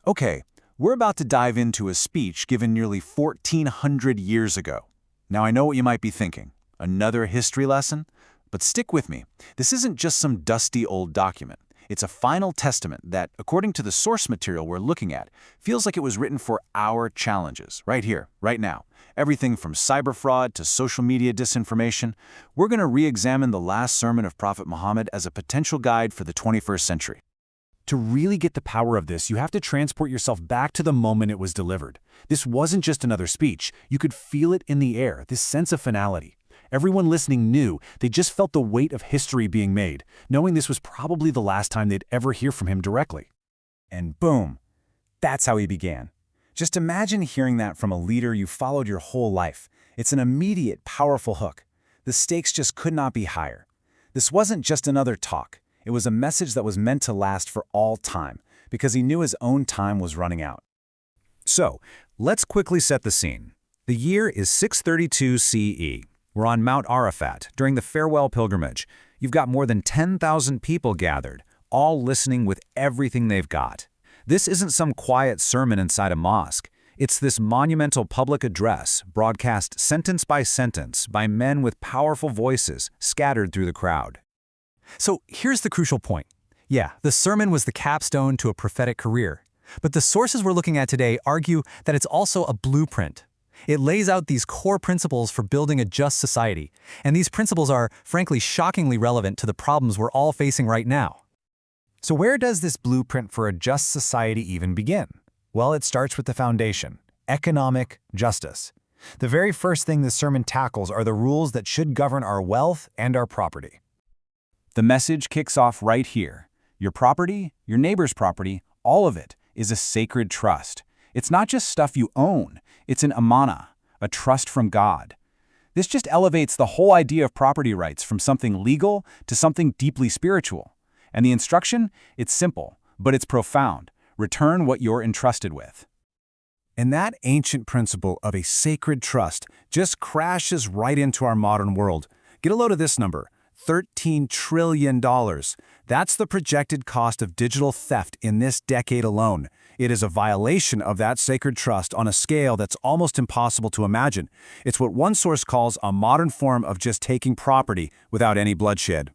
Okay, we're about to dive into a speech given nearly 1,400 years ago. Now I know what you might be thinking. Another history lesson? But stick with me. This isn't just some dusty old document. It's a final testament that, according to the source material we're looking at, feels like it was written for our challenges, right here, right now. Everything from cyber fraud to social media disinformation. We're going to re-examine the last sermon of Prophet Muhammad as a potential guide for the 21st century. To really get the power of this, you have to transport yourself back to the moment it was delivered. This wasn't just another speech. You could feel it in the air, this sense of finality. Everyone listening knew, they just felt the weight of history being made, knowing this was probably the last time they'd ever hear from him directly. And boom, that's how he began. Just imagine hearing that from a leader you followed your whole life. It's an immediate, powerful hook. The stakes just could not be higher. This wasn't just another talk. It was a message that was meant to last for all time, because he knew his own time was running out. So, let's quickly set the scene. The year is 632 CE. We're on Mount Arafat during the farewell pilgrimage. You've got more than 10,000 people gathered, all listening with everything they've got. This isn't some quiet sermon inside a mosque. It's this monumental public address, broadcast sentence by sentence by men with powerful voices scattered through the crowd. So here's the crucial point. Yeah, the sermon was the capstone to a prophetic career. But the sources we're looking at today argue that it's also a blueprint. It lays out these core principles for building a just society, and these principles are, frankly, shockingly relevant to the problems we're all facing right now. So where does this blueprint for a just society even begin? Well, it starts with the foundation, economic justice. The very first thing this sermon tackles are the rules that should govern our wealth and our property. The message kicks off right here. Your property, your neighbor's property, all of it is a sacred trust. It's not just stuff you own, it's an amana, a trust from God. This just elevates the whole idea of property rights from something legal to something deeply spiritual. And the instruction? It's simple, but it's profound. Return what you're entrusted with. And that ancient principle of a sacred trust just crashes right into our modern world. Get a load of this number. $13 trillion. That's the projected cost of digital theft in this decade alone. It is a violation of that sacred trust on a scale that's almost impossible to imagine. It's what one source calls a modern form of just taking property without any bloodshed.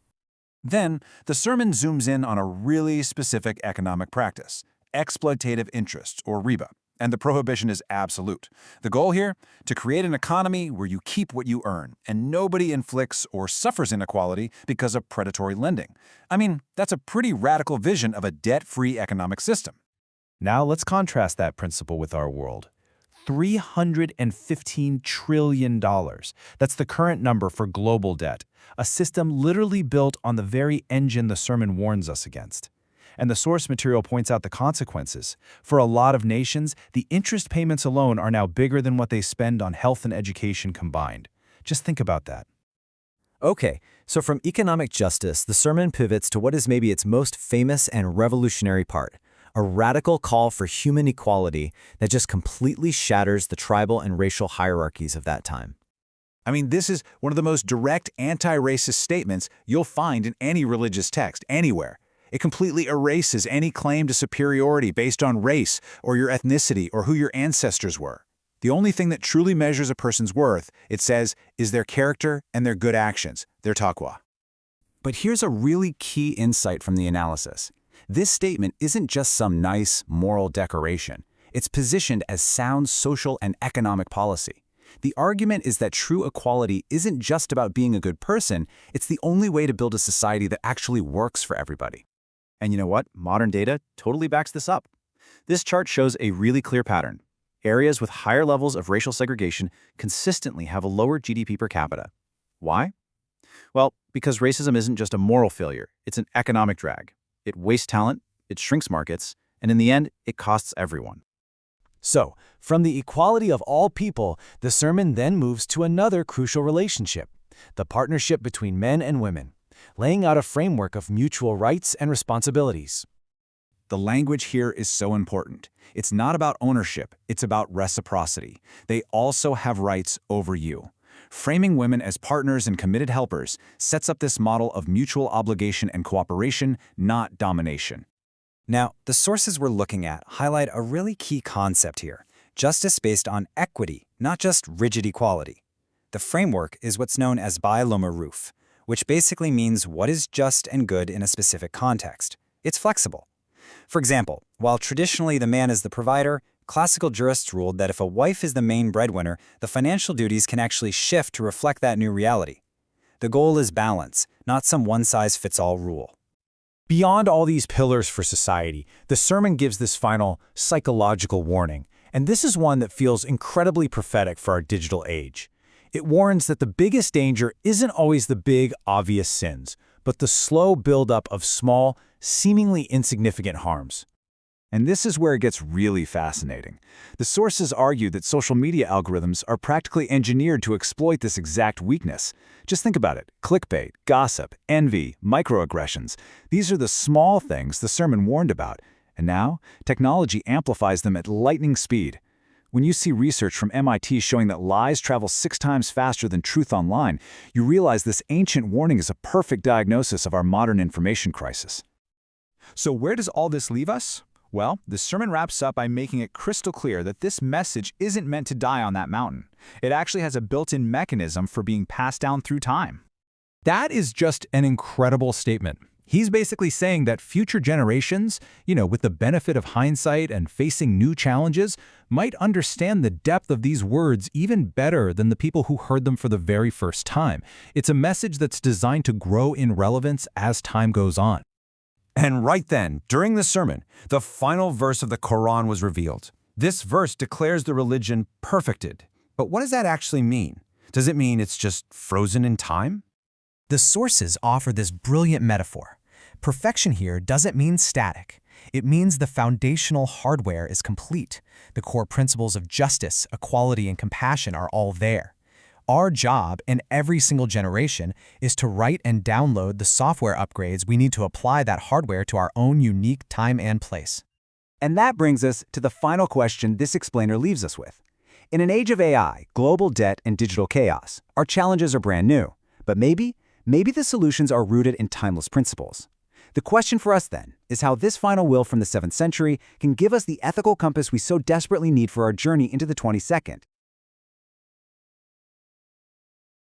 Then, the sermon zooms in on a really specific economic practice, exploitative interests, or riba. And the prohibition is absolute. The goal here? To create an economy where you keep what you earn, and nobody inflicts or suffers inequality because of predatory lending. I mean, that's a pretty radical vision of a debt-free economic system. Now let's contrast that principle with our world. $315 trillion. That's the current number for global debt, a system literally built on the very engine the sermon warns us against. And the source material points out the consequences. For a lot of nations, the interest payments alone are now bigger than what they spend on health and education combined. Just think about that. Okay, so from economic justice, the sermon pivots to what is maybe its most famous and revolutionary part, a radical call for human equality that just completely shatters the tribal and racial hierarchies of that time. I mean, this is one of the most direct anti-racist statements you'll find in any religious text, anywhere. It completely erases any claim to superiority based on race or your ethnicity or who your ancestors were. The only thing that truly measures a person's worth, it says, is their character and their good actions, their taqwa. But here's a really key insight from the analysis. This statement isn't just some nice moral decoration. It's positioned as sound social and economic policy. The argument is that true equality isn't just about being a good person, it's the only way to build a society that actually works for everybody. And you know what? Modern data totally backs this up. This chart shows a really clear pattern. Areas with higher levels of racial segregation consistently have a lower GDP per capita. Why? Well, because racism isn't just a moral failure, it's an economic drag. It wastes talent, it shrinks markets, and in the end, it costs everyone. So, from the equality of all people, the sermon then moves to another crucial relationship, the partnership between men and women, laying out a framework of mutual rights and responsibilities. The language here is so important. It's not about ownership, it's about reciprocity. They also have rights over you. Framing women as partners and committed helpers sets up this model of mutual obligation and cooperation, not domination. Now, the sources we're looking at highlight a really key concept here: justice based on equity, not just rigid equality. The framework is what's known as p.b.u.h, which basically means what is just and good in a specific context. It's flexible. For example, while traditionally the man is the provider, classical jurists ruled that if a wife is the main breadwinner, the financial duties can actually shift to reflect that new reality. The goal is balance, not some one-size-fits-all rule. Beyond all these pillars for society, the sermon gives this final psychological warning, and this is one that feels incredibly prophetic for our digital age. It warns that the biggest danger isn't always the big, obvious sins, but the slow buildup of small, seemingly insignificant harms. And this is where it gets really fascinating. The sources argue that social media algorithms are practically engineered to exploit this exact weakness. Just think about it: clickbait, gossip, envy, microaggressions. These are the small things the sermon warned about. And now, technology amplifies them at lightning speed. When you see research from MIT showing that lies travel 6 times faster than truth online, you realize this ancient warning is a perfect diagnosis of our modern information crisis. So where does all this leave us? Well, the sermon wraps up by making it crystal clear that this message isn't meant to die on that mountain. It actually has a built-in mechanism for being passed down through time. That is just an incredible statement. He's basically saying that future generations, with the benefit of hindsight and facing new challenges, might understand the depth of these words even better than the people who heard them for the very first time. It's a message that's designed to grow in relevance as time goes on. And right then, during the sermon, the final verse of the Quran was revealed. This verse declares the religion perfected. But what does that actually mean? Does it mean it's just frozen in time? The sources offer this brilliant metaphor. Perfection here doesn't mean static. It means the foundational hardware is complete. The core principles of justice, equality, and compassion are all there. Our job in every single generation is to write and download the software upgrades we need to apply that hardware to our own unique time and place. And that brings us to the final question this explainer leaves us with. In an age of AI, global debt, and digital chaos, our challenges are brand new. But maybe the solutions are rooted in timeless principles. The question for us then is how this final will from the 7th century can give us the ethical compass we so desperately need for our journey into the 22nd.